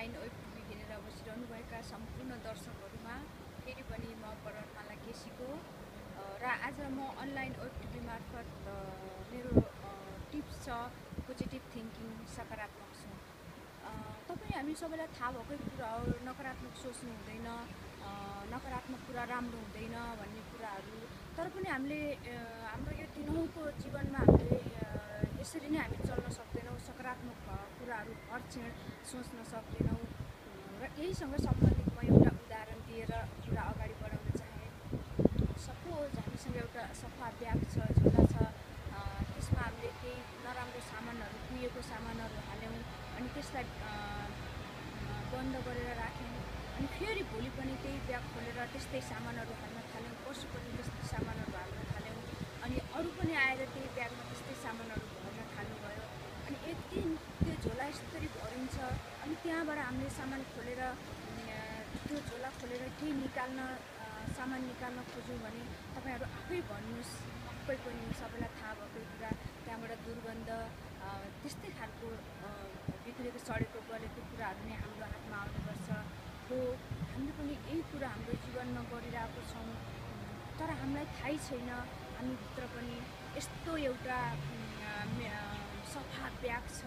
Online web TV हेरेर बसिरहनुभएका सम्पूर्ण दर्शकहरूमा फेरि पनि म परणमाला केसीको र आज म अनलाइन वेब टिभी मार्फत मेरो टिप्स छ पोजिटिभ थिङ्किङ सकारात्मक सोच। हामी सबैलाई थाहा भएकै कुरा हो, नकारात्मक सोच्नु हुँदैन, नकारात्मक कुरा राम्रो हुँदैन भन्ने कुराहरू। तर पनि हामीले हाम्रो यो दिनहुँको जीवनमा हामीले यसरी नै हामी चल्न सक्दैनौँ, सकारात्मक कुराहरू हर क्षण सोच्न सक्दैनौँ। र यहीसँग सम्बन्धित म एउटा उदाहरण दिएर कुरा अगाडि बढाउन चाहे। सपोज हामीसँग एउटा सफा ब्याग छ, झोला छ, त्यसमा हामीले केही नराम्रो सामानहरू, कुहिएको सामानहरू हाल्यौँ अनि त्यसलाई बन्द गरेर राख्यौँ अनि फेरि भोलि पनि त्यही ब्याग खोलेर त्यस्तै सामानहरू हाल्न थाल्यौँ, पर्सि पनि त्यस्तै सामानहरू हाल्न थाल्यौँ अनि अरू पनि आएर त्यही ब्यागमा त्यस्तै सामानहरू भर्न थाल्नुभयो। अनि एक दिन त्यो झोला यसरी भरिन्छ अनि त्यहाँबाट हामीले सामान खोलेर त्यो झोला खोलेर केही सामान निकाल्न खोज्यौँ भने तपाईँहरू आफै भन्नुहोस्, पक्कै पनि सबैलाई थाहा भएकै कुरा, त्यहाँबाट दुर्गन्ध त्यस्तै खालको बिग्रेको सडेको गलेको कुराहरू नै हाम्रो हातमा आउने गर्छ। हो, हामीले पनि यही कुरा हाम्रो जीवनमा गरिरहेको छौँ, तर हामीलाई थाहै छैन हामीभित्र पनि यस्तो एउटा सफा ब्याग छ,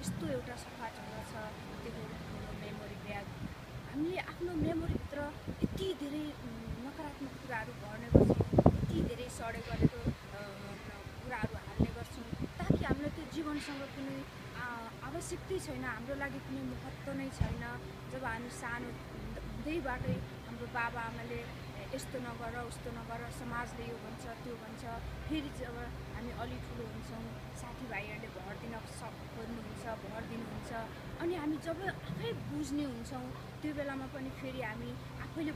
यस्तो एउटा सफा झोला छ, त्यो हो हाम्रो मेमोरी ब्याग। हामीले आफ्नो मेमोरीभित्र यति धेरै नकारात्मक कुराहरू भर्ने गर्छौँ, यति धेरै सडे गलेको कुराहरू हाल्ने गर्छौँ ताकि हामीलाई त्यो जीवनसँग कुनै आवश्यकता छैन, हाम्रो लागि कुनै महत्त्व नै छैन। जब हामी सानो हुँदैबाटै हाम्रो बाबाआमाले यस्तो नगर उस्तो नगर, समाजले यो भन्छ त्यो भन्छ, फेरि जब हामी अलि ठुलो हुन्छौँ साथीभाइहरूले भर दिन खोज्नुहुन्छ, भर दिनुहुन्छ अनि हामी जब आफै बुझ्ने हुन्छौँ त्यो बेलामा पनि फेरि हामी आफैले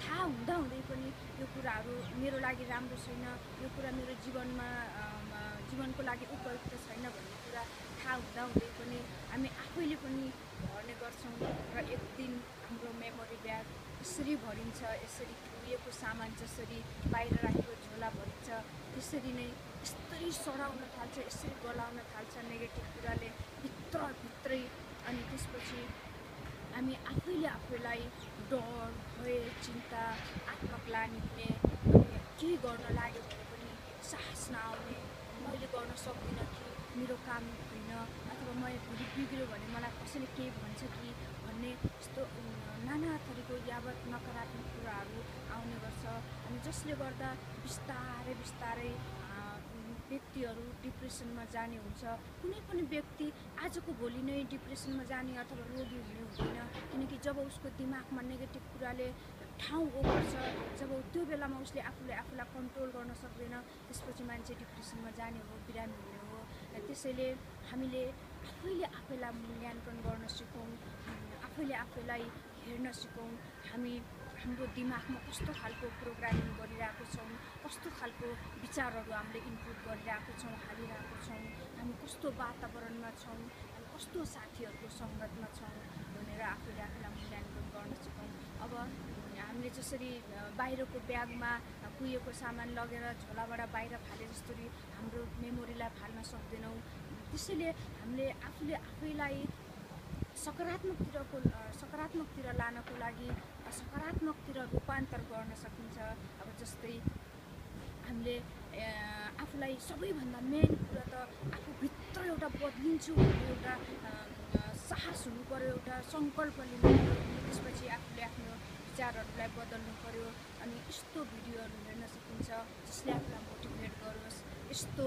थाहा हुँदाहुँदै पनि यो कुराहरू मेरो लागि राम्रो छैन, यो कुरा मेरो जीवनको लागि उपयुक्त छैन भन्ने कुरा थाहा हुँदाहुँदै पनि हामी आफैले पनि भर्ने गर्छौँ। र एक दिन हाम्रो मेमोरी ब्याग यसरी भरिन्छ, यसरी कुहिएको सामान जसरी बाहिर राखेको झोला भरिन्छ त्यसरी नै यस्तरी सडाउन थाल्छ, यसरी गलाउन थाल्छ नेगेटिभ कुराले भित्रै। अनि त्यसपछि हामी आफैले आफैलाई डर, भय, चिन्ता, आत्मग्लानि हुने, अनि केही गर्न लाग्यो भने पनि साहस नआउने, मैले गर्न सक्दिनँ कि, मेरो काम होइन, अथवा मैले भोलि बिग्रियो भने मलाई कसैले केही भन्छ कि भन्ने यस्तो नाना थरीको यावत नकारात्मक कुराहरू आउने गर्छ। अनि जसले गर्दा बिस्तारै व्यक्तिहरू डिप्रेसनमा जाने हुन्छ। कुनै पनि व्यक्ति आजको भोलि नै डिप्रेसनमा जाने अथवा रोगी हुने हुँदैन, किनकि जब उसको दिमागमा नेगेटिभ कुराले ठाउँ ओगट्छ, जब त्यो बेलामा उसले आफूलाई कन्ट्रोल गर्न सक्दैन, त्यसपछि मान्छे डिप्रेसनमा जाने हो, बिरामी हुने हो। त्यसैले हामीले आफैले आफैलाई मूल्याङ्कन गर्न सिकौँ, आफैले आफैलाई हेर्न सिकौँ, हाम्रो दिमागमा कस्तो खालको प्रोग्रामिङ गरिरहेको छौँ, कस्तो खालको विचारहरू हामीले इनपुट गरिरहेको छौँ, हालिरहेको छौँ, हामी कस्तो वातावरणमा छौँ, हामी कस्तो साथीहरूको सङ्गतमा छौँ भनेर आफूले आफूलाई मूल्याङ्कन गर्न सिकौँ। अब हामीले जसरी बाहिरको ब्यागमा कुहिएको सामान लगेर झोलाबाट बाहिर फाले जसरी हाम्रो मेमोरीलाई फाल्न सक्दैनौँ, त्यसैले हामीले आफूले आफैलाई सकारात्मकतिर लानको लागि सकारात्मकतिर रूपान्तर गर्न सकिन्छ। अब जस्तै हामीले आफूलाई सबैभन्दा मेन कुरा त आफूभित्र एउटा बदलिन्छु भन्ने एउटा साहस हुनु पऱ्यो, एउटा सङ्कल्प लिनु पऱ्यो। त्यसपछि आफूले आफ्नो विचारहरूलाई बदल्नु पऱ्यो। अनि यस्तो भिडियोहरू हेर्न सकिन्छ जसले आफूलाई मोटिभेट गरोस्, यस्तो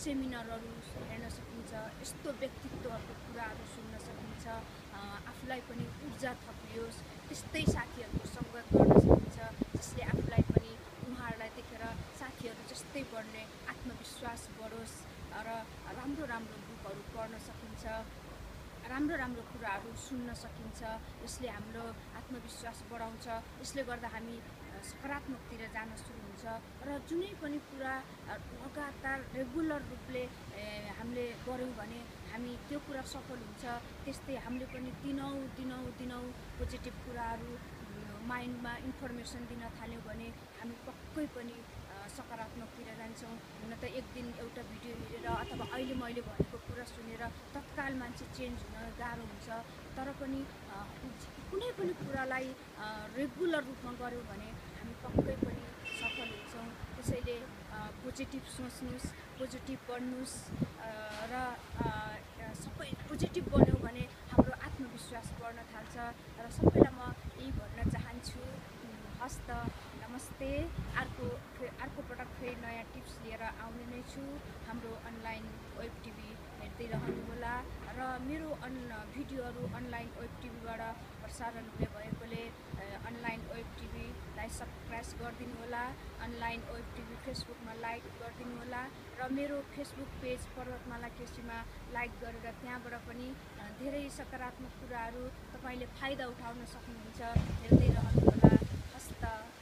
सेमिनारहरू हेर्न सकिन्छ, यस्तो व्यक्तित्वहरूको कुराहरू सुन्न सकिन्छ, आफूलाई पनि ऊर्जा थपियोस्, त्यस्तै साथीहरूको सङ्गत गर्न सकिन्छ जसले आफूलाई पनि उहाँहरूलाई देखेर साथीहरू जस्तै बढ्ने आत्मविश्वास बढोस्। र राम्रो बुकहरू पढ्न सकिन्छ, राम्रो कुराहरू सुन्न सकिन्छ, यसले हाम्रो आत्मविश्वास बढाउँछ। यसले गर्दा हामी सकारात्मकतिर जान सुरु हुन्छ र जुनै पनि कुरा लगातार रेगुलर रूपले हामीले गऱ्यौँ भने हामी त्यो कुरा सफल हुन्छ। त्यस्तै हामीले पनि दिनौँ पोजिटिभ कुराहरू माइन्डमा इन्फर्मेसन दिन थाल्यौँ भने हामी पक्कै पनि सकारात्मकतिर जान्छौँ। हुन त एक दिन एउटा भिडियो हेरेर अथवा अहिले मैले भनेको कुरा सुनेर तत्काल मान्छे चेन्ज हुन गाह्रो हुन्छ। तर पनि कुनै पनि कुरालाई रेगुलर रूपमा गऱ्यौँ भने हामी पक्कै पनि सफल हुन्छौँ। त्यसैले पोजिटिभ सोच्नुहोस्, पोजिटिभ पढ्नुहोस् र सबै पोजिटिभ बन्यौँ भने हाम्रो आत्मविश्वास बढ्न थाल्छ। र सबैलाई म यही भन्न चाहन्छु, हस् त, नमस्ते। अर्को पटक फेरि नयाँ टिप्स लिएर आउने नै छु। हाम्रो अनलाइन वेब टिभी हेर्दै रहनुहोला र मेरो भिडियोहरू अनलाइन वेब टिभीबाट प्रसारण हुने भएकोले अनलाइन वेब टिभीलाई सब्सक्राइब गरिदिनु होला। अनलाइन वेब टिभी फेसबुकमा लाइक गरिदिनु होला र मेरो फेसबुक पेज पर्वतमाला कृषिमा लाइक गरेर त्यहाँबाट पनि धेरै सकारात्मक कुराहरू तपाईँले फाइदा उठाउन सक्नुहुन्छ। हेर्दै रहनुहोला। हस् त।